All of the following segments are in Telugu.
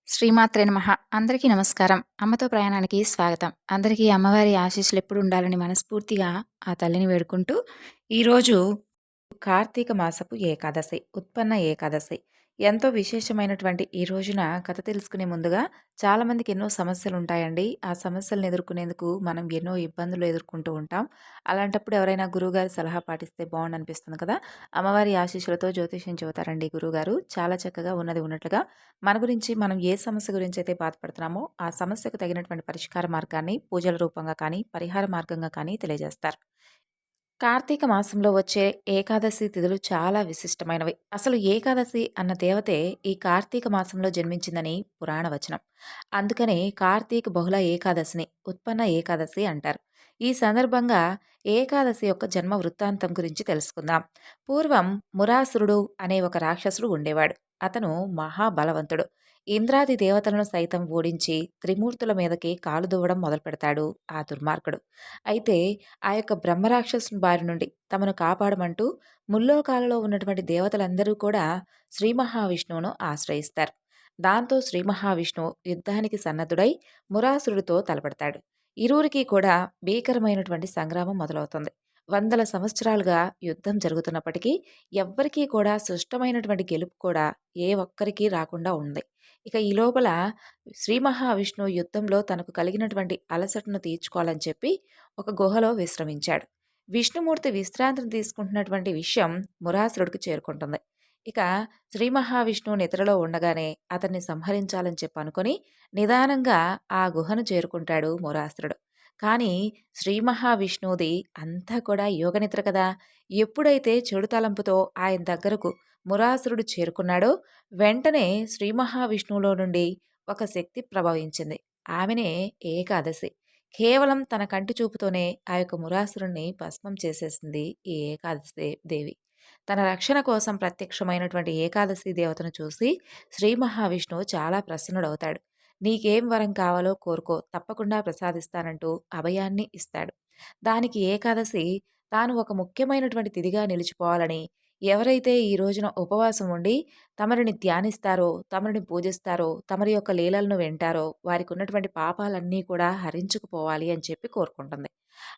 శ్రీమాత్రే నమః. అందరికీ నమస్కారం. అమ్మతో ప్రయాణానికి స్వాగతం. అందరికీ అమ్మవారి ఆశీస్సులు ఎప్పుడు ఉండాలని మనస్ఫూర్తిగా ఆ తల్లిని వేడుకుంటూ, ఈరోజు కార్తీక మాసపు ఏకాదశి, ఉత్పన్న ఏకాదశి. ఎంతో విశేషమైనటువంటి ఈ రోజున కథ తెలుసుకునే ముందుగా చాలామందికి ఎన్నో సమస్యలుంటాయండి. ఆ సమస్యలను ఎదుర్కొనేందుకు మనం ఎన్నో ఇబ్బందులు ఎదుర్కొంటూ ఉంటాం. అలాంటప్పుడు ఎవరైనా గురువుగారి సలహా పాటిస్తే బావుండనిపిస్తుంది కదా! అమ్మవారి ఆశీస్సులతో జ్యోతిష్యం చెబుతారండి గురువుగారు. చాలా చక్కగా ఉన్నది ఉన్నట్లుగా మన గురించి మనం ఏ సమస్య గురించైతే బాధపడుతున్నామో, ఆ సమస్యకు తగినటువంటి పరిష్కార మార్గాన్ని పూజల రూపంగా కానీ, పరిహార మార్గంగా కానీ తెలియజేస్తారు. కార్తీక మాసంలో వచ్చే ఏకాదశి తిథులు చాలా విశిష్టమైనవి. అసలు ఏకాదశి అన్న దేవతే ఈ కార్తీక మాసంలో జన్మించిందని పురాణ వచనం. అందుకనే కార్తీక బహుళ ఏకాదశిని ఉత్పన్న ఏకాదశి అంటారు. ఈ సందర్భంగా ఏకాదశి యొక్క జన్మ వృత్తాంతం గురించి తెలుసుకుందాం. పూర్వం మురాసురుడు అనే ఒక రాక్షసుడు ఉండేవాడు. అతను మహాబలవంతుడు. ఇంద్రాది దేవతలను సైతం ఓడించి త్రిమూర్తుల మీదకి కాలు దువ్వడం మొదలు పెడతాడు ఆ దుర్మార్గుడు. అయితే ఆ యొక్క బ్రహ్మరాక్షసుని బారి నుండి తమను కాపాడమంటూ ముల్లోకాలలో ఉన్నటువంటి దేవతలందరూ కూడా శ్రీ మహావిష్ణువును ఆశ్రయిస్తారు. దాంతో శ్రీ మహావిష్ణువు యుద్ధానికి సన్నద్ధుడై మురాసురుడితో తలపడతాడు. ఇరువురికి కూడా భీకరమైనటువంటి సంగ్రామం మొదలవుతుంది. వందల సంవత్సరాలుగా యుద్ధం జరుగుతున్నప్పటికీ ఎవ్వరికీ కూడా సుష్టమైనటువంటి గెలుపు కూడా ఏ ఒక్కరికి రాకుండా ఉంది. ఇక ఈ లోపల శ్రీ మహావిష్ణువు యుద్ధంలో తనకు కలిగినటువంటి అలసటను తీర్చుకోవాలని చెప్పి ఒక గుహలో విశ్రమించాడు. విష్ణుమూర్తి విశ్రాంతిని తీసుకుంటున్నటువంటి విషయం మురాసురుడికి చేరుకుంటుంది. ఇక శ్రీ మహావిష్ణువు నిద్రలో ఉండగానే అతన్ని సంహరించాలని చెప్పి అనుకుని నిదానంగా ఆ గుహను చేరుకుంటాడు మురాసురుడు. కానీ శ్రీ మహావిష్ణువుది అంతా కూడా యోగనిద్ర కదా! ఎప్పుడైతే చెడు తలంపుతో ఆయన దగ్గరకు మురాసురుడు చేరుకున్నాడో వెంటనే శ్రీ మహావిష్ణువులో నుండి ఒక శక్తి ప్రభవించింది. ఆమెనే ఏకాదశి. కేవలం తన కంటి చూపుతోనే ఆ యొక్క మురాసురుణ్ణి భస్మం చేసేసింది ఈ ఏకాదశి దేవి. తన రక్షణ కోసం ప్రత్యక్షమైనటువంటి ఏకాదశి దేవతను చూసి శ్రీ మహావిష్ణువు చాలా ప్రసన్నుడవుతాడు. నీకేం వరం కావాలో కోరుకో తప్పకుండా ప్రసాదిస్తానంటూ అభయాన్ని ఇస్తాడు. దానికి ఏకాదశి తాను ఒక ముఖ్యమైనటువంటి తిథిగా నిలిచిపోవాలని, ఎవరైతే ఈ రోజున ఉపవాసం ఉండి తమరిని ధ్యానిస్తారో, తమరిని పూజిస్తారో, తమరి యొక్క లీలలను వింటారో వారికున్నటువంటి పాపాలన్నీ కూడా హరించుకుపోవాలి అని చెప్పి కోరుకుంటుంది.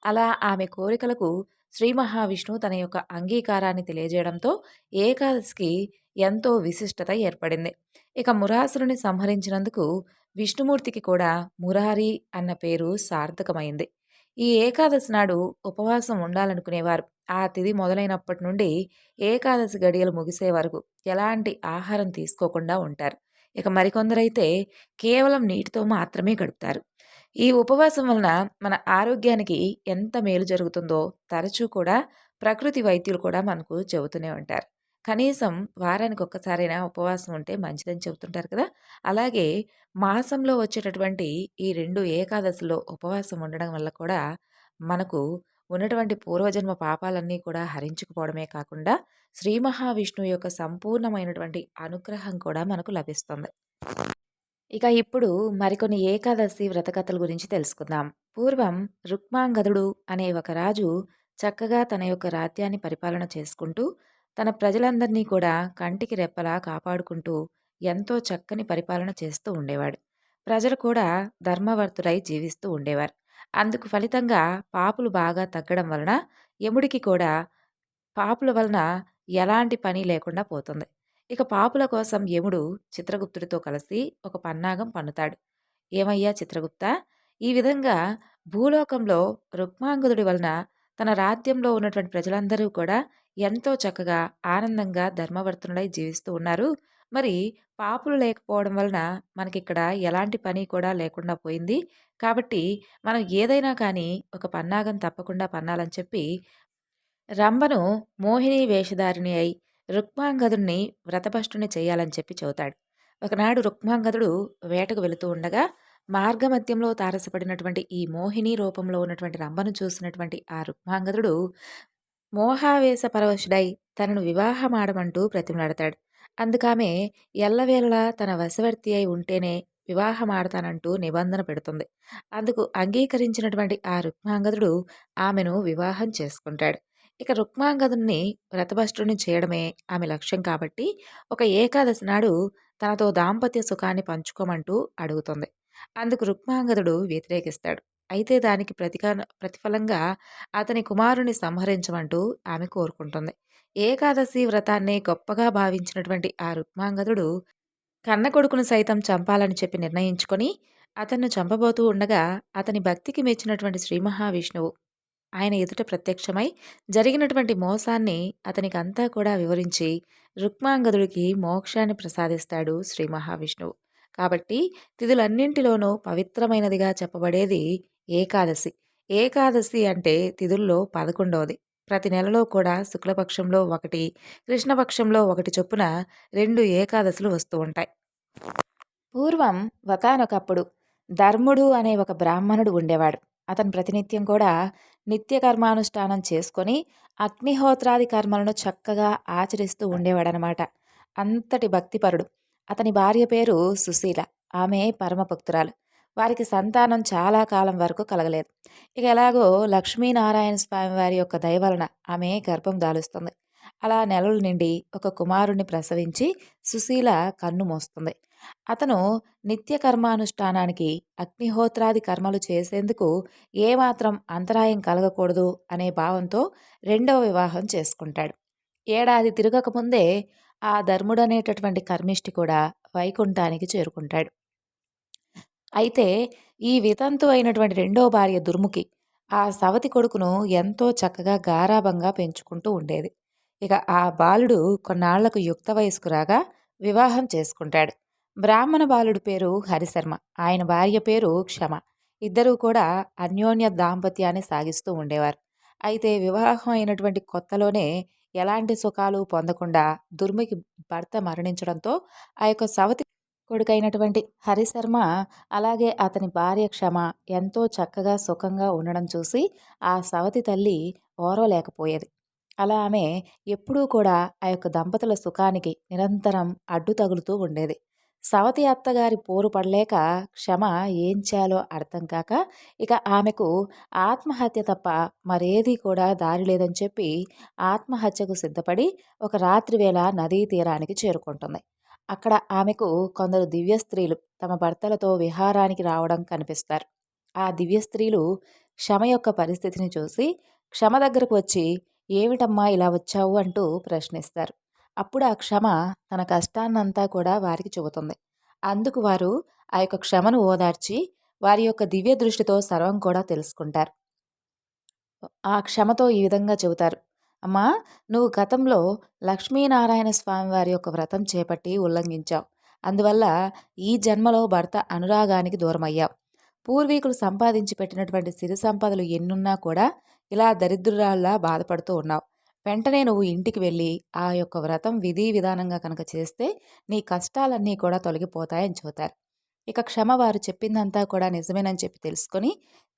అలా ఆమె కోరికలకు శ్రీ మహావిష్ణువు తన యొక్క అంగీకారాన్ని తెలియజేయడంతో ఏకాదశికి ఎంతో విశిష్టత ఏర్పడింది. ఇక మురాసురుని సంహరించినందుకు విష్ణుమూర్తికి కూడా మురారి అన్న పేరు సార్థకమైంది. ఈ ఏకాదశి నాడు ఉపవాసం ఉండాలనుకునేవారు ఆ తిథి మొదలైనప్పటి నుండి ఏకాదశి గడియలు ముగిసే వరకు ఎలాంటి ఆహారం తీసుకోకుండా ఉంటారు. ఇక మరికొందరైతే కేవలం నీటితో మాత్రమే గడుపుతారు. ఈ ఉపవాసం వలన మన ఆరోగ్యానికి ఎంత మేలు జరుగుతుందో తరచూ కూడా ప్రకృతి వైద్యులు కూడా మనకు చెబుతూనే ఉంటారు. కనీసం వారానికి ఒక్కసారైనా ఉపవాసం ఉంటే మంచిదని చెబుతుంటారు కదా! అలాగే మాసంలో వచ్చేటటువంటి ఈ 2 ఏకాదశిలో ఉపవాసం ఉండడం వల్ల కూడా మనకు ఉన్నటువంటి పూర్వజన్మ పాపాలన్నీ కూడా హరించుకుపోవడమే కాకుండా శ్రీ మహావిష్ణువు యొక్క సంపూర్ణమైనటువంటి అనుగ్రహం కూడా మనకు లభిస్తుంది. ఇక ఇప్పుడు మరికొన్ని ఏకాదశి వ్రతకథల గురించి తెలుసుకుందాం. పూర్వం రుక్మాంగదుడు అనే ఒక రాజు చక్కగా తన యొక్క రాజ్యాన్ని పరిపాలన చేసుకుంటూ, తన ప్రజలందరినీ కూడా కంటికి రెప్పలా కాపాడుకుంటూ ఎంతో చక్కని పరిపాలన చేస్తూ ఉండేవాడు. ప్రజలు కూడా ధర్మవర్తులై జీవిస్తూ ఉండేవారు. అందుకు ఫలితంగా పాపులు బాగా తగ్గడం వలన యముడికి కూడా పాపుల వలన ఎలాంటి పని లేకుండా పోతుంది. ఇక పాపుల కోసం యముడు చిత్రగుప్తుడితో కలిసి ఒక పన్నాగం పన్నుతాడు. ఏమయ్యా చిత్రగుప్తా! ఈ విధంగా భూలోకంలో రుక్మాంగదుడి వలన తన రాజ్యంలో ఉన్నటువంటి ప్రజలందరూ కూడా ఎంతో చక్కగా ఆనందంగా ధర్మవర్తనులై జీవిస్తూ ఉన్నారు. మరి పాపులు లేకపోవడం వలన మనకిక్కడ ఎలాంటి పని కూడా లేకుండా పోయింది. కాబట్టి మనం ఏదైనా కానీ ఒక పన్నాగం తప్పకుండా పన్నాలని చెప్పి రంభను మోహిని వేషధారిణి అయి రుక్మాంగదుడిని వ్రతభ్రష్టుని చేయాలని చెప్పి చెబుతాడు. ఒకనాడు రుక్మాంగదుడు వేటకు వెళుతూ ఉండగా మార్గమధ్యంలో తారసపడినటువంటి ఈ మోహిని రూపంలో ఉన్నటువంటి రంభను చూసినటువంటి ఆ రుక్మాంగదుడు మోహావేశ పరవశుడై తనను వివాహమాడమంటూ ప్రతిమలాడతాడు. అందుకామె ఎల్లవేళలా తన వశవర్తి అయి ఉంటేనే వివాహమాడతానంటూ నిబంధన పెడుతుంది. అందుకు అంగీకరించినటువంటి ఆ రుక్మాంగదుడు ఆమెను వివాహం చేసుకుంటాడు. ఇక రుక్మాంగదుడిని వ్రతభ్రష్టుడిని చేయడమే ఆమె లక్ష్యం కాబట్టి, ఒక ఏకాదశి నాడు తనతో దాంపత్య సుఖాన్ని పంచుకోమంటూ అడుగుతుంది. అందుకు రుక్మాంగదుడు వ్యతిరేకిస్తాడు. అయితే దానికి ప్రతిఫలంగా అతని కుమారుని సంహరించమంటూ ఆమె కోరుకుంటుంది. ఏకాదశి వ్రతాన్ని గొప్పగా భావించినటువంటి ఆ రుక్మాంగదుడు కన్న కొడుకును సైతం చంపాలని చెప్పి నిర్ణయించుకొని, అతన్ని చంపబోతూ ఉండగా, అతని భక్తికి మెచ్చినటువంటి శ్రీ మహావిష్ణువు ఆయన ఎదుట ప్రత్యక్షమై జరిగినటువంటి మోసాన్ని అతనికంతా కూడా వివరించి రుక్మాంగదుడికి మోక్షాన్ని ప్రసాదిస్తాడు శ్రీ మహావిష్ణువు. కాబట్టి తిథులన్నింటిలోనూ పవిత్రమైనదిగా చెప్పబడేది ఏకాదశి. ఏకాదశి అంటే తిథుల్లో 11వది. ప్రతి నెలలో కూడా శుక్లపక్షంలో ఒకటి, కృష్ణపక్షంలో ఒకటి చొప్పున 2 ఏకాదశులు వస్తూ ఉంటాయి. పూర్వం ఒకానొకప్పుడు ధర్ముడు అనే ఒక బ్రాహ్మణుడు ఉండేవాడు. అతను ప్రతినిత్యం కూడా నిత్య కర్మానుష్ఠానం చేసుకొని అగ్నిహోత్రాది కర్మలను చక్కగా ఆచరిస్తూ ఉండేవాడనమాట. అంతటి భక్తిపరుడు. అతని భార్య పేరు సుశీల. ఆమె పరమభక్తురాలు. వారికి సంతానం చాలా కాలం వరకు కలగలేదు. ఇక ఎలాగో లక్ష్మీనారాయణ స్వామి వారి యొక్క దయ వలన ఆమె గర్భం దాలుస్తుంది. అలా నెలలు నిండి ఒక కుమారుణ్ణి ప్రసవించి సుశీల కన్ను మోస్తుంది. అతను నిత్య కర్మానుష్ఠానానికి అగ్నిహోత్రాది కర్మలు చేసేందుకు ఏమాత్రం అంతరాయం కలగకూడదు అనే భావంతో రెండవ వివాహం చేసుకుంటాడు. ఏడాది తిరగకముందే ఆ ధర్ముడనేటటువంటి కర్మిష్టి కూడా వైకుంఠానికి చేరుకుంటాడు. అయితే ఈ వితంతు అయినటువంటి రెండో భార్య దుర్ముఖి ఆ సవతి కొడుకును ఎంతో చక్కగా గారాబంగా పెంచుకుంటూ ఉండేది. ఇక ఆ బాలుడు కొన్నాళ్లకు యుక్త వయస్కు రాగా వివాహం చేసుకుంటాడు. బ్రాహ్మణ బాలుడి పేరు హరిశర్మ. ఆయన భార్య పేరు క్షమ. ఇద్దరూ కూడా అన్యోన్య దాంపత్యాన్ని సాగిస్తూ ఉండేవారు. అయితే వివాహం అయినటువంటి కొత్తలోనే ఎలాంటి సుఖాలు పొందకుండా దుర్ముఖి భర్త మరణించడంతో ఆ యొక్క సవతి కొడుకైనటువంటి హరిశర్మ అలాగే అతని భార్య క్షమ ఎంతో చక్కగా సుఖంగా ఉండడం చూసి ఆ సవతి తల్లి ఓర్వలేకపోయేది. అలా ఆమె ఎప్పుడూ కూడా ఆ యొక్క దంపతుల సుఖానికి నిరంతరం అడ్డు తగులుతూ ఉండేది. సవతి అత్తగారి పోరు పడలేక క్షమ ఏం చేయాలో అర్థం కాక ఇక ఆమెకు ఆత్మహత్య తప్ప మరేదీ కూడా దారి లేదని చెప్పి ఆత్మహత్యకు సిద్ధపడి ఒక రాత్రి వేళ నదీ తీరానికి చేరుకుంటుంది. అక్కడ ఆమెకు కొందరు దివ్య స్త్రీలు తమ భర్తలతో విహారానికి రావడం కనిపిస్తారు. ఆ దివ్య స్త్రీలు క్షమ యొక్క పరిస్థితిని చూసి క్షమ దగ్గరకు వచ్చి ఏమిటమ్మా ఇలా వచ్చావు అంటూ ప్రశ్నిస్తారు. అప్పుడు ఆ క్షమ తన కష్టాన్నంతా కూడా వారికి చెబుతుంది. అందుకు వారు ఆ యొక్క క్షమను ఓదార్చి వారి యొక్క దివ్య దృష్టితో సర్వం కూడా తెలుసుకుంటారు. ఆ క్షమతో ఈ విధంగా చెబుతారు. అమ్మా, నువ్వు గతంలో లక్ష్మీనారాయణ స్వామి వారి యొక్క వ్రతం చేపట్టి ఉల్లంఘించావు. అందువల్ల ఈ జన్మలో భర్త అనురాగానికి దూరమయ్యావు. పూర్వీకులు సంపాదించి పెట్టినటువంటి సిరి సంపదలు ఎన్నున్నా కూడా ఇలా దరిద్రురాల్లా బాధపడుతూ ఉన్నావు. వెంటనే నువ్వు ఇంటికి వెళ్ళి ఆ యొక్క వ్రతం విధి విధానంగా కనుక చేస్తే నీ కష్టాలన్నీ కూడా తొలగిపోతాయని చెబుతారు. ఇక క్షమ వారు చెప్పిందంతా కూడా నిజమేనని చెప్పి తెలుసుకొని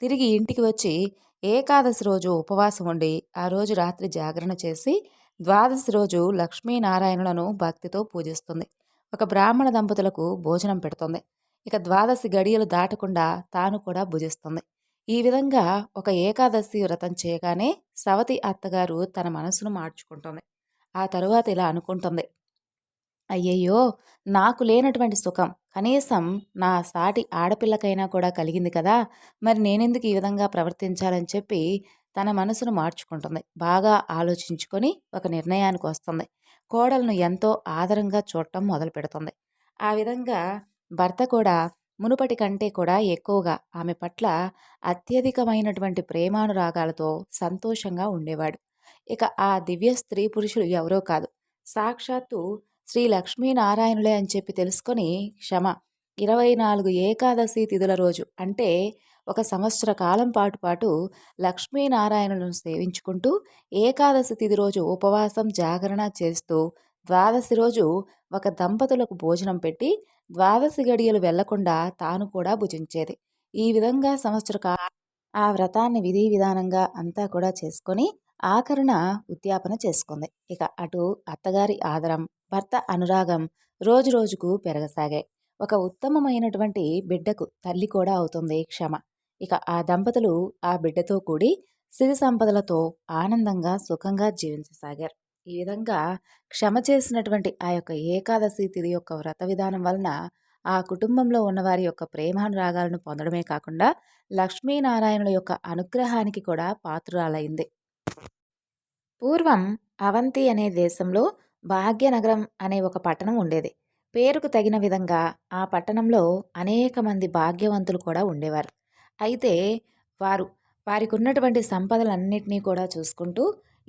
తిరిగి ఇంటికి వచ్చి ఏకాదశి రోజు ఉపవాసం ఉండి ఆ రోజు రాత్రి జాగరణ చేసి ద్వాదశి రోజు లక్ష్మీనారాయణులను భక్తితో పూజిస్తుంది. ఒక బ్రాహ్మణ దంపతులకు భోజనం పెడుతుంది. ఇక ద్వాదశి గడియలు దాటకుండా తాను కూడా భుజిస్తుంది. ఈ విధంగా ఒక ఏకాదశి వ్రతం చేయగానే సవతి అత్తగారు తన మనసును మార్చుకుంటుంది. ఆ తరువాత ఇలా అనుకుంటుంది. అయ్యయ్యో! నాకు లేనటువంటి సుఖం కనీసం నా సాటి ఆడపిల్లకైనా కూడా కలిగింది కదా! మరి నేనెందుకు ఈ విధంగా ప్రవర్తించాలని చెప్పి తన మనసును మార్చుకుంటుంది. బాగా ఆలోచించుకొని ఒక నిర్ణయానికొస్తుంది. కోడలను ఎంతో ఆదరంగా చూడటం మొదలుపెడుతుంది. ఆ విధంగా భర్త కూడా మునుపటి కంటే కూడా ఎక్కువగా ఆమె పట్ల అత్యధికమైనటువంటి ప్రేమానురాగాలతో సంతోషంగా ఉండేవాడు. ఇక ఆ దివ్య స్త్రీ పురుషులు ఎవరో కాదు. సాక్షాత్తు శ్రీ లక్ష్మీనారాయణులే అని చెప్పి తెలుసుకొని క్షమ 24 ఏకాదశి తిథుల రోజు అంటే ఒక సంవత్సర కాలం పాటు లక్ష్మీనారాయణులను సేవించుకుంటూ ఏకాదశి తిథి రోజు ఉపవాసం జాగరణ చేస్తూ ద్వాదశి రోజు ఒక దంపతులకు భోజనం పెట్టి ద్వాదశి గడియలు వెళ్లకుండా తాను కూడా భుజించేది. ఈ విధంగా ఆ వ్రతాన్ని విధి విధానంగా అంతా కూడా చేసుకొని ఆఖరున ఉద్యాపన చేసుకుంది. ఇక అటు అత్తగారి ఆదరం, భర్త అనురాగం రోజురోజుకు పెరగసాగాయి. ఒక ఉత్తమమైనటువంటి బిడ్డకు తల్లి కూడా అవుతుంది క్షమ. ఇక ఆ దంపతులు ఆ బిడ్డతో కూడి సిరి సంపదలతో ఆనందంగా, సుఖంగా జీవించసాగారు. ఈ విధంగా క్షమ చేసినటువంటి ఆ యొక్క ఏకాదశి తిథి యొక్క వ్రత విధానం వలన ఆ కుటుంబంలో ఉన్నవారి యొక్క ప్రేమానురాగాలను పొందడమే కాకుండా లక్ష్మీనారాయణుల యొక్క అనుగ్రహానికి కూడా పాత్రురాలైంది. పూర్వం అవంతి అనే దేశంలో భాగ్యనగరం అనే ఒక పట్టణం ఉండేది. పేరుకు తగిన విధంగా ఆ పట్టణంలో అనేక మంది భాగ్యవంతులు కూడా ఉండేవారు. అయితే వారు వారికున్నటువంటి సంపదలన్నిటినీ కూడా చూసుకుంటూ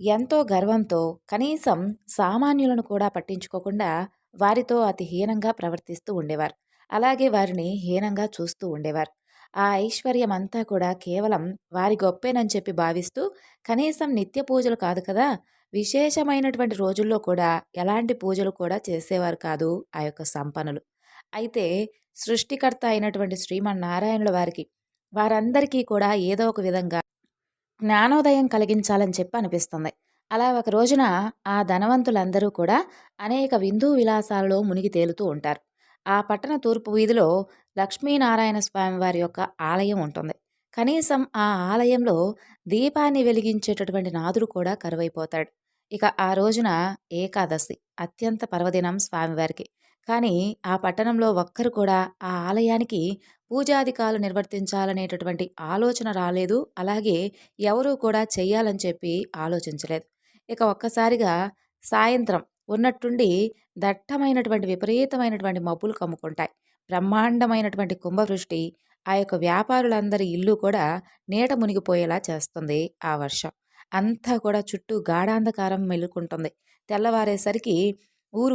ఎంతో గర్వంతో కనీసం సామాన్యులను కూడా పట్టించుకోకుండా వారితో అతి హీనంగా ప్రవర్తిస్తూ ఉండేవారు. అలాగే వారిని హీనంగా చూస్తూ ఉండేవారు. ఆ ఐశ్వర్యం అంతా కూడా కేవలం వారి గొప్పేనని చెప్పి భావిస్తూ కనీసం నిత్య పూజలు కాదు కదా! విశేషమైనటువంటి రోజుల్లో కూడా ఎలాంటి పూజలు కూడా చేసేవారు కాదు ఆ యొక్క సంపన్నులు. అయితే సృష్టికర్త అయినటువంటి శ్రీమన్నారాయణుల వారికి వారందరికీ కూడా ఏదో ఒక విధంగా జ్ఞానోదయం కలిగించాలని చెప్పి అనిపిస్తుంది. అలా ఒక రోజున ఆ ధనవంతులందరూ కూడా అనేక విందు విలాసాలలో మునిగి తేలుతూ ఉంటారు. ఆ పట్టణ తూర్పు వీధిలో లక్ష్మీనారాయణ స్వామి వారి యొక్క ఆలయం ఉంటుంది. కనీసం ఆ ఆలయంలో దీపాన్ని వెలిగించేటటువంటి నాదుడు కూడా కరువైపోతాడు. ఇక ఆ రోజున ఏకాదశి అత్యంత పర్వదినం స్వామివారికి. కానీ ఆ పట్టణంలో ఒక్కరు కూడా ఆ ఆలయానికి పూజాధికాలు నిర్వర్తించాలనేటటువంటి ఆలోచన రాలేదు. అలాగే ఎవరూ కూడా చెయ్యాలని చెప్పి ఆలోచించలేదు. ఇక ఒక్కసారిగా సాయంత్రం ఉన్నట్టుండి దట్టమైనటువంటి విపరీతమైనటువంటి మబ్బులు కమ్ముకుంటాయి. బ్రహ్మాండమైనటువంటి కుంభవృష్టి ఆ యొక్క వ్యాపారులందరి ఇల్లు కూడా నీట మునిగిపోయేలా చేస్తుంది ఆ వర్షం. అంతా కూడా చుట్టూ గాఢాంధకారం మెలుకుంటుంది. తెల్లవారేసరికి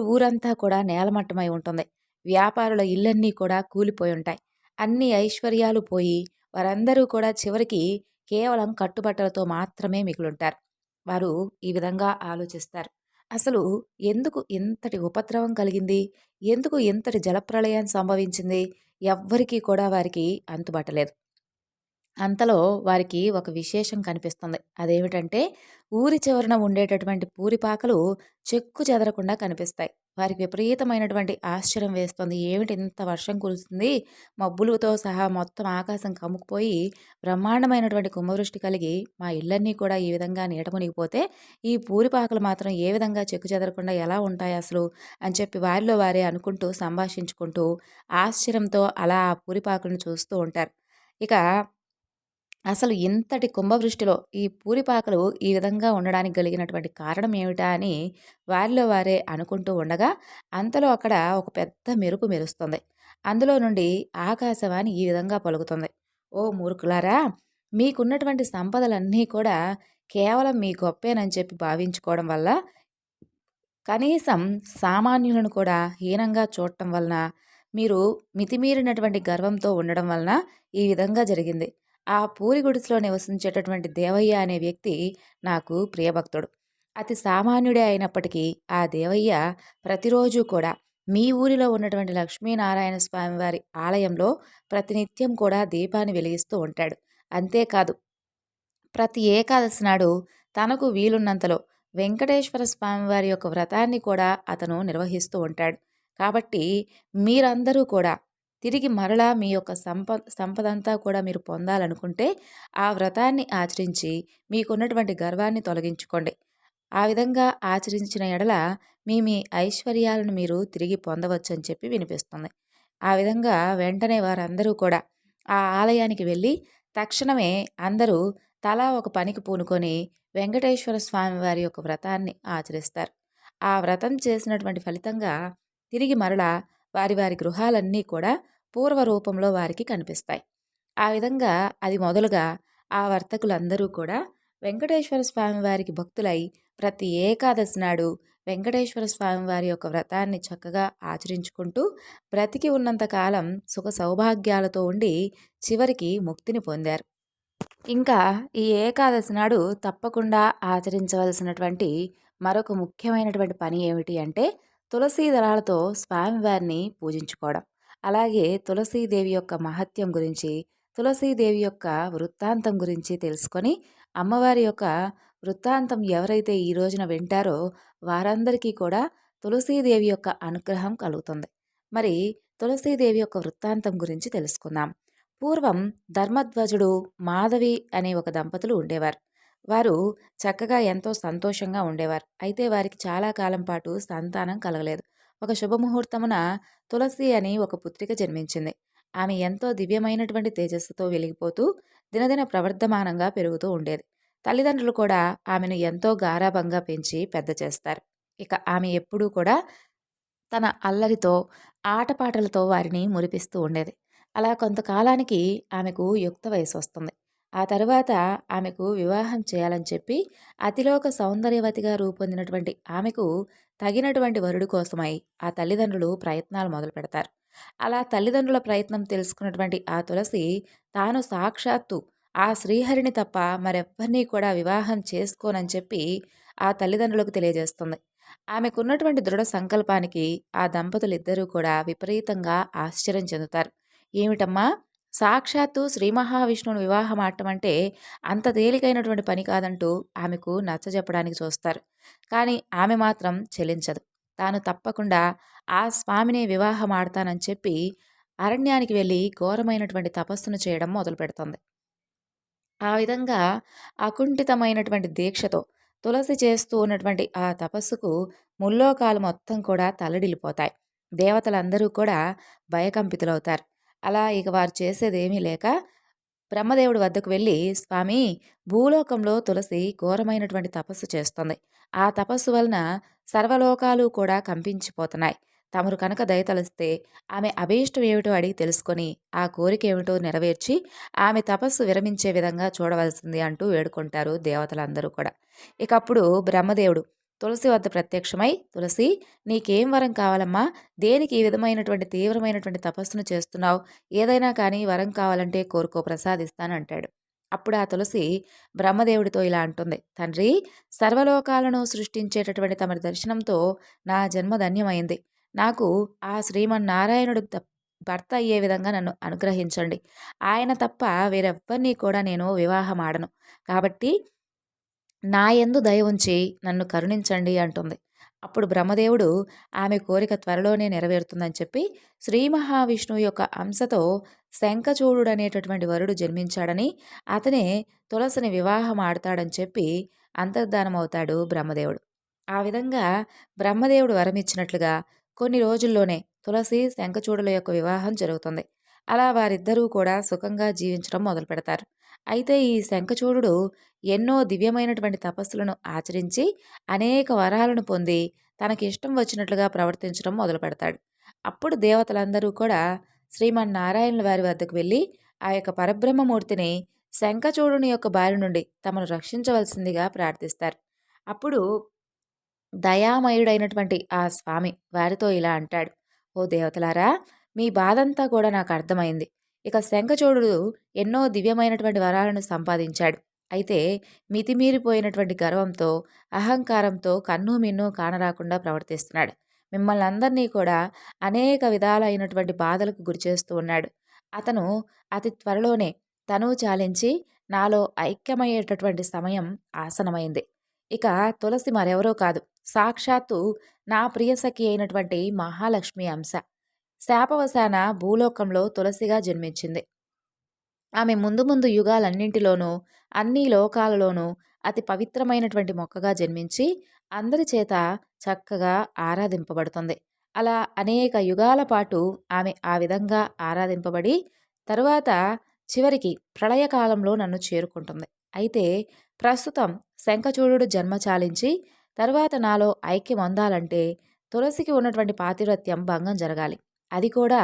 ఊరంతా కూడా నేలమట్టమై ఉంటుంది. వ్యాపారుల ఇళ్ళన్నీ కూడా కూలిపోయి ఉంటాయి. అన్ని ఐశ్వర్యాలు పోయి వారందరూ కూడా చివరికి కేవలం కట్టుబట్టలతో మాత్రమే మిగులుంటారు. వారు ఈ విధంగా ఆలోచిస్తారు. అసలు ఎందుకు ఇంతటి ఉపద్రవం కలిగింది? ఎందుకు ఇంతటి జలప్రళయం సంభవించింది? ఎవ్వరికీ కూడా వారికి అంతుబట్టలేదు. అంతలో వారికి ఒక విశేషం కనిపిస్తుంది. అదేమిటంటే ఊరి చివరన ఉండేటటువంటి పూరిపాకలు చెక్కు చెదరకుండా కనిపిస్తాయి. వారికి విపరీతమైనటువంటి ఆశ్చర్యం వేస్తుంది. ఏమిటి ఇంత వర్షం కురుస్తుంది? మబ్బులతో సహా మొత్తం ఆకాశం కమ్ముకుపోయి బ్రహ్మాండమైనటువంటి కుంభవృష్టి కలిగి మా ఇళ్ళన్నీ కూడా ఈ విధంగా నీట మునిగిపోతే ఈ పూరిపాకలు మాత్రం ఏ విధంగా చెక్కు చెదరకుండా ఎలా ఉంటాయి అసలు అని చెప్పి వారిలో వారే అనుకుంటూ సంభాషించుకుంటూ ఆశ్చర్యంతో అలా ఆ పూరిపాకలను చూస్తూ ఉంటారు. ఇక అసలు ఇంతటి కుంభవృష్టిలో ఈ పూరిపాకలు ఈ విధంగా ఉండడానికి కలిగినటువంటి కారణం ఏమిటా అని వారిలో వారే అనుకుంటూ ఉండగా అంతలో అక్కడ ఒక పెద్ద మెరుపు మెరుస్తుంది. అందులో నుండి ఆకాశవాణి ఈ విధంగా పలుకుతుంది. ఓ మూర్ఖులారా, మీకున్నటువంటి సంపదలన్నీ కూడా కేవలం మీ గొప్పేనని చెప్పి భావించుకోవడం వల్ల కనీసం సామాన్యులను కూడా హీనంగా చూడటం వలన మీరు మితిమీరినటువంటి గర్వంతో ఉండడం వలన ఈ విధంగా జరిగింది. ఆ పూరి గుడిసెలో నివసించేటటువంటి దేవయ్య అనే వ్యక్తి నాకు ప్రియభక్తుడు. అతి సామాన్యుడే అయినప్పటికీ ఆ దేవయ్య ప్రతిరోజు కూడా మీ ఊరిలో ఉన్నటువంటి లక్ష్మీనారాయణ స్వామి వారి ఆలయంలో ప్రతినిత్యం కూడా దీపాన్ని వెలిగిస్తూ ఉంటాడు. అంతేకాదు ప్రతి ఏకాదశి నాడు తనకు వీలున్నంతలో వెంకటేశ్వర స్వామి వారి యొక్క వ్రతాన్ని కూడా అతను నిర్వహిస్తూ ఉంటాడు. కాబట్టి మీరందరూ కూడా తిరిగి మరలా మీ యొక్క సంపదంతా కూడా మీరు పొందాలనుకుంటే ఆ వ్రతాన్ని ఆచరించి మీకున్నటువంటి గర్వాన్ని తొలగించుకోండి. ఆ విధంగా ఆచరించిన ఎడల మీ ఐశ్వర్యాలను మీరు తిరిగి పొందవచ్చని చెప్పి వినిపిస్తుంది. ఆ విధంగా వెంటనే వారందరూ కూడా ఆ ఆలయానికి వెళ్ళి తక్షణమే అందరూ తలా ఒక పనికి పూనుకొని వెంకటేశ్వర స్వామి వారి యొక్క వ్రతాన్ని ఆచరిస్తారు. ఆ వ్రతం చేసినటువంటి ఫలితంగా తిరిగి మరలా వారి వారి గృహాలన్నీ కూడా పూర్వ రూపంలో వారికి కనిపిస్తాయి. ఆ విధంగా అది మొదలుగా ఆ వర్తకులందరూ కూడా వెంకటేశ్వర స్వామి వారికి భక్తులై ప్రతి ఏకాదశి నాడు వెంకటేశ్వర స్వామి వారి యొక్క వ్రతాన్ని చక్కగా ఆచరించుకుంటూ బ్రతికి ఉన్నంత కాలం సుఖ సౌభాగ్యాలతో ఉండి చివరికి ముక్తిని పొందారు. ఇంకా ఈ ఏకాదశి నాడు తప్పకుండా ఆచరించవలసినటువంటి మరొక ముఖ్యమైనటువంటి పని ఏమిటి అంటే తులసీ దళాలతో స్వామివారిని పూజించుకోవడం. అలాగే తులసీదేవి యొక్క మహత్యం గురించి, తులసీదేవి యొక్క వృత్తాంతం గురించి తెలుసుకొని అమ్మవారి యొక్క వృత్తాంతం ఎవరైతే ఈ రోజున వింటారో వారందరికీ కూడా తులసీదేవి యొక్క అనుగ్రహం కలుగుతుంది. మరి తులసీదేవి యొక్క వృత్తాంతం గురించి తెలుసుకుందాం. పూర్వం ధర్మధ్వజుడు, మాధవి అనే ఒక దంపతులు ఉండేవారు. వారు చక్కగా ఎంతో సంతోషంగా ఉండేవారు. అయితే వారికి చాలా కాలం పాటు సంతానం కలగలేదు. ఒక శుభముహూర్తమున తులసి అని ఒక పుత్రిక జన్మించింది. ఆమె ఎంతో దివ్యమైనటువంటి తేజస్సుతో వెలిగిపోతూ దినదిన ప్రవర్ధమానంగా పెరుగుతూ ఉండేది. తల్లిదండ్రులు కూడా ఆమెను ఎంతో గారాబంగా పెంచి పెద్ద చేస్తారు. ఇక ఆమె ఎప్పుడూ కూడా తన అల్లరితో, ఆటపాటలతో వారిని మురిపిస్తూ ఉండేది. అలా కొంతకాలానికి ఆమెకు యుక్త వయసొస్తుంది. ఆ తరువాత ఆమెకు వివాహం చేయాలని చెప్పి అతిలోక సౌందర్యవతిగా రూపొందినటువంటి ఆమెకు తగినటువంటి వరుడు కోసమై ఆ తల్లిదండ్రులు ప్రయత్నాలు మొదలుపెడతారు. అలా తల్లిదండ్రుల ప్రయత్నం తెలుసుకున్నటువంటి ఆ తులసి తాను సాక్షాత్తు ఆ శ్రీహరిని తప్ప మరెవ్వరినీ కూడా వివాహం చేసుకోనని చెప్పి ఆ తల్లిదండ్రులకు తెలియజేస్తుంది. ఆమెకున్నటువంటి దృఢ సంకల్పానికి ఆ దంపతులిద్దరూ కూడా విపరీతంగా ఆశ్చర్యం చెందుతారు. ఏమిటమ్మా! సాక్షాత్తు శ్రీ మహావిష్ణువుని వివాహమాడటం అంటే అంత తేలికైనటువంటి పని కాదంటూ ఆమెకు నచ్చజెప్పడానికి చూస్తారు. కానీ ఆమె మాత్రం చెలించదు. తాను తప్పకుండా ఆ స్వామినే వివాహమాడతానని చెప్పి అరణ్యానికి వెళ్ళి ఘోరమైనటువంటి తపస్సును చేయడం మొదలుపెడుతుంది. ఆ విధంగా అకుంఠితమైనటువంటి దీక్షతో తులసి చేస్తూ ఉన్నటువంటి ఆ తపస్సుకు ముల్లోకాలు మొత్తం కూడా తల్లడిల్లిపోతాయి. దేవతలందరూ కూడా భయకంపితులవుతారు. అలా ఇక వారు చేసేదేమీ లేక బ్రహ్మదేవుడి వద్దకు వెళ్ళి, స్వామి, భూలోకంలో తులసి ఘోరమైనటువంటి తపస్సు చేస్తుంది. ఆ తపస్సు వలన సర్వలోకాలు కూడా కంపించిపోతున్నాయి. తమరు కనుక దయతలిస్తే ఆమె అభీష్టం ఏమిటో అడిగి తెలుసుకొని ఆ కోరిక ఏమిటో నెరవేర్చి ఆమె తపస్సు విరమించే విధంగా చూడవలసింది అంటూ వేడుకుంటారు దేవతలందరూ కూడా. ఇకప్పుడు బ్రహ్మదేవుడు తులసి వద్ద ప్రత్యక్షమై, తులసి, నీకేం వరం కావాలమ్మా? దేనికి ఈ విధమైనటువంటి తీవ్రమైనటువంటి తపస్సును చేస్తున్నావు? ఏదైనా కానీ వరం కావాలంటే కోరుకో, ప్రసాదిస్తానంటాడు. అప్పుడు ఆ తులసి బ్రహ్మదేవుడితో ఇలా అంటుంది, తండ్రి, సర్వలోకాలను సృష్టించేటటువంటి తమరి దర్శనంతో నా జన్మ ధన్యమైంది. నాకు ఆ శ్రీమన్నారాయణుడు భర్త అయ్యే విధంగా నన్ను అనుగ్రహించండి. ఆయన తప్ప వేరెవ్వరినీ కూడా నేను వివాహమాడను. కాబట్టి నా యందు దయ ఉంచి నన్ను కరుణించండి అంటుంది. అప్పుడు బ్రహ్మదేవుడు ఆమె కోరిక త్వరలోనే నెరవేరుతుందని చెప్పి శ్రీ మహావిష్ణువు యొక్క అంశతో శంఖచూడుడనేటటువంటి వరుడు జన్మించాడని, అతనే తులసిని వివాహం ఆడతాడని చెప్పి అంతర్ధానమవుతాడు బ్రహ్మదేవుడు. ఆ విధంగా బ్రహ్మదేవుడు వరమిచ్చినట్లుగా కొన్ని రోజుల్లోనే తులసి శంఖచూడుల యొక్క వివాహం జరుగుతుంది. అలా వారిద్దరూ కూడా సుఖంగా జీవించడం మొదలుపెడతారు. అయితే ఈ శంఖచూడుడు ఎన్నో దివ్యమైనటువంటి తపస్సులను ఆచరించి అనేక వరాలను పొంది తనకిష్టం వచ్చినట్లుగా ప్రవర్తించడం మొదలుపెడతాడు. అప్పుడు దేవతలందరూ కూడా శ్రీమన్నారాయణుల వారి వద్దకు వెళ్ళి ఆ యొక్క పరబ్రహ్మమూర్తిని శంఖచూడుని యొక్క బారి నుండి తమను రక్షించవలసిందిగా ప్రార్థిస్తారు. అప్పుడు దయామయుడైనటువంటి ఆ స్వామి వారితో ఇలా అంటాడు, ఓ దేవతలారా, మీ బాధంతా కూడా నాకు అర్థమైంది. ఇక శంఖచూడుడు ఎన్నో దివ్యమైనటువంటి వరాలను సంపాదించాడు. అయితే మితిమీరిపోయినటువంటి గర్వంతో, అహంకారంతో కన్ను మిన్ను కానరాకుండా ప్రవర్తిస్తున్నాడు. మిమ్మల్ని అందరినీ కూడా అనేక విధాలైనటువంటి బాధలకు గురిచేస్తూ ఉన్నాడు. అతను అతి త్వరలోనే తనువు చాలించి నాలో ఐక్యమయ్యేటటువంటి సమయం ఆసనమైంది. ఇక తులసి మరెవరో కాదు, సాక్షాత్తు నా ప్రియసఖి అయినటువంటి మహాలక్ష్మి అంశ. శాపవశాన భూలోకంలో తులసిగా జన్మించింది. ఆమె ముందు ముందు యుగాలన్నింటిలోనూ, అన్ని లోకాలలోనూ అతి పవిత్రమైనటువంటి మొక్కగా జన్మించి అందరి చేత చక్కగా ఆరాధింపబడుతుంది. అలా అనేక యుగాల పాటు ఆమె ఆ విధంగా ఆరాధింపబడి తరువాత చివరికి ప్రళయకాలంలో నన్ను చేరుకుంటుంది. అయితే ప్రస్తుతం శంఖచూడుడు జన్మ చాలించి తరువాత నాలో ఐక్యం పొందాలంటే తులసికి ఉన్నటువంటి పాతివ్రత్యం భంగం జరగాలి. అది కూడా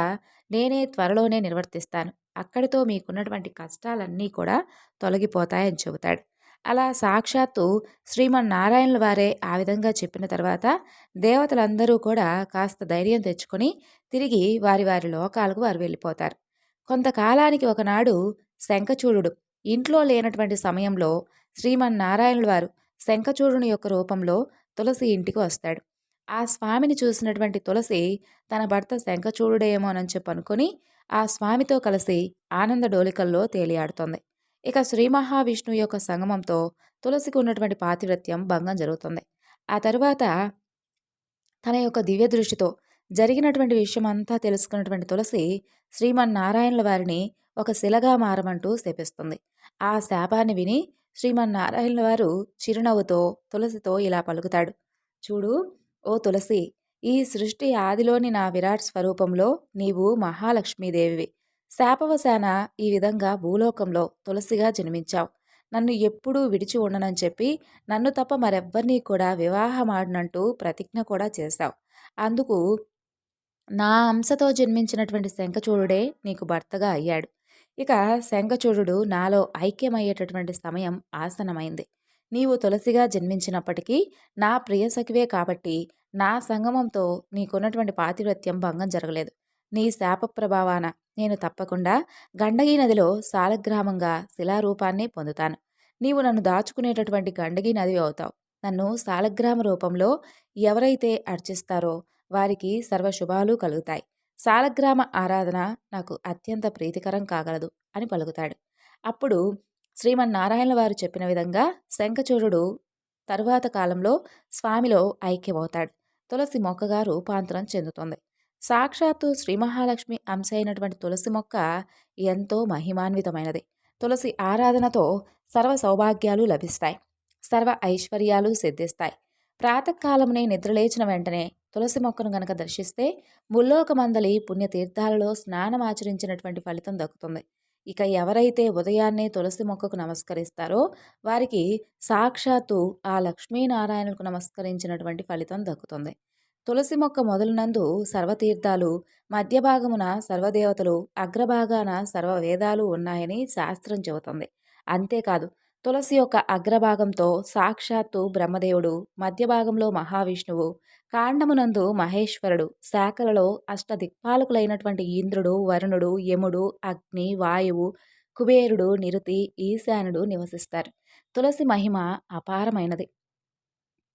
నేనే త్వరలోనే నిర్వర్తిస్తాను. అక్కడితో మీకున్నటువంటి కష్టాలన్నీ కూడా తొలగిపోతాయని చెబుతాడు. అలా సాక్షాత్తు శ్రీమన్నారాయణుల వారే ఆ విధంగా చెప్పిన తర్వాత దేవతలందరూ కూడా కాస్త ధైర్యం తెచ్చుకొని తిరిగి వారి వారి లోకాలకు వారు వెళ్ళిపోతారు. కొంతకాలానికి ఒకనాడు శంఖచూడుడు ఇంట్లో లేనటువంటి సమయంలో శ్రీమన్నారాయణుల వారు శంఖచూడుని యొక్క రూపంలో తులసి ఇంటికి వస్తాడు. ఆ స్వామిని చూసినటువంటి తులసి తన భర్త శంఖచూడుడేమోనని చెప్పి అనుకొని ఆ స్వామితో కలిసి ఆనంద డోలికల్లో తేలియాడుతోంది. ఇక శ్రీ మహావిష్ణువు యొక్క సంగమంతో తులసికి ఉన్నటువంటి పాతివ్రత్యం భంగం జరుగుతుంది. ఆ తరువాత తన యొక్క దివ్య దృష్టితో జరిగినటువంటి విషయమంతా తెలుసుకున్నటువంటి తులసి శ్రీమన్నారాయణుల వారిని ఒక శిలగా మారమంటూ శపిస్తుంది. ఆ శాపాన్ని విని శ్రీమన్నారాయణుల వారు చిరునవ్వుతో తులసితో ఇలా పలుకుతాడు. చూడు ఓ తులసి, ఈ సృష్టి ఆదిలోని నా విరాట్ స్వరూపంలో నీవు మహాలక్ష్మీదేవివి. శాపవశాన ఈ విధంగా భూలోకంలో తులసిగా జన్మించావు. నన్ను ఎప్పుడూ విడిచి ఉండనని చెప్పి నన్ను తప్ప మరెవ్వరినీ కూడా వివాహమాడనంటూ ప్రతిజ్ఞ కూడా చేశావు. అందుకు నా అంశతో జన్మించినటువంటి శంఖచూడుడే నీకు భర్తగా అయ్యాడు. ఇక శంఖచూడుడు నాలో ఐక్యమయ్యేటటువంటి సమయం ఆసన్నమైంది. నీవు తులసిగా జన్మించినప్పటికీ నా ప్రియసఖివే కాబట్టి నా సంగమంతో నీకున్నటువంటి పాతివ్రత్యం భంగం జరగలేదు. నీ శాప ప్రభావాన నేను తప్పకుండా గండకీ నదిలో సాలగ్రామంగా శిలారూపాన్ని పొందుతాను. నీవు నన్ను దాచుకునేటటువంటి గండకీ నది అవుతావు. నన్ను సాలగ్రామ రూపంలో ఎవరైతే అర్చిస్తారో వారికి సర్వశుభాలు కలుగుతాయి. సాలగ్రామ ఆరాధన నాకు అత్యంత ప్రీతికరం కాగలదు అని పలుకుతాడు. అప్పుడు శ్రీమన్నారాయణుల వారు చెప్పిన విధంగా శంఖచూడుడు తరువాత కాలంలో స్వామిలో ఐక్యమవుతాడు. తులసి మొక్కగా రూపాంతరం చెందుతుంది. సాక్షాత్తు శ్రీ మహాలక్ష్మి అంశ అయినటువంటి తులసి మొక్క ఎంతో మహిమాన్వితమైనది. తులసి ఆరాధనతో సర్వ సౌభాగ్యాలు లభిస్తాయి. సర్వ ఐశ్వర్యాలు సిద్ధిస్తాయి. ప్రాతకాలమునే నిద్రలేచిన వెంటనే తులసి మొక్కను గనక దర్శిస్తే ముల్లోకమందలి పుణ్యతీర్థాలలో స్నానమాచరించినటువంటి ఫలితం దక్కుతుంది. ఇక ఎవరైతే ఉదయాన్నే తులసి మొక్కకు నమస్కరిస్తారో వారికి సాక్షాత్తు ఆ లక్ష్మీనారాయణులకు నమస్కరించినటువంటి ఫలితం దక్కుతుంది. తులసి మొక్క మొదలునందు సర్వతీర్థాలు, మధ్య భాగమున సర్వదేవతలు, అగ్రభాగాన సర్వవేదాలు ఉన్నాయని శాస్త్రం చెబుతుంది. అంతేకాదు తులసి యొక్క అగ్రభాగంతో సాక్షాత్తు బ్రహ్మదేవుడు, మధ్య భాగంలో మహావిష్ణువు, కాండమునందు మహేశ్వరుడు, శాఖలలో అష్టదిక్పాలకులైనటువంటి ఇంద్రుడు, వరుణుడు, యముడు, అగ్ని, వాయువు, కుబేరుడు, నిరుతి, ఈశానుడు నివసిస్తారు. తులసి మహిమ అపారమైనది.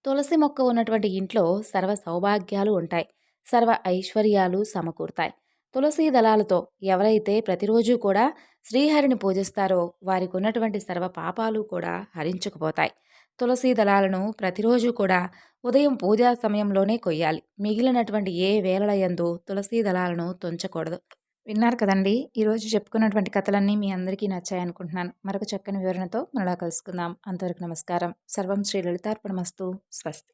తులసి మొక్క ఉన్నటువంటి ఇంట్లో సర్వ సౌభాగ్యాలు ఉంటాయి. సర్వ ఐశ్వర్యాలు సమకూరుతాయి. తులసీ దళాలతో ఎవరైతే ప్రతిరోజు కూడా శ్రీహరిని పూజిస్తారో వారికి ఉన్నటువంటి సర్వ పాపాలు కూడా హరించుకుపోతాయి. తులసీ దళాలను ప్రతిరోజు కూడా ఉదయం పూజా సమయంలోనే కొయ్యాలి. మిగిలినటువంటి ఏ వేళలయందు తులసీ దళాలను తుంచకూడదు. విన్నారు కదండి, ఈరోజు చెప్పుకున్నటువంటి కథలన్నీ మీ అందరికీ నచ్చాయనుకుంటున్నాను. మరొక చక్కని వివరణతో మరలా కలుసుకుందాం. అంతవరకు నమస్కారం. సర్వం శ్రీ లలితార్పణమస్తు. స్వస్తి.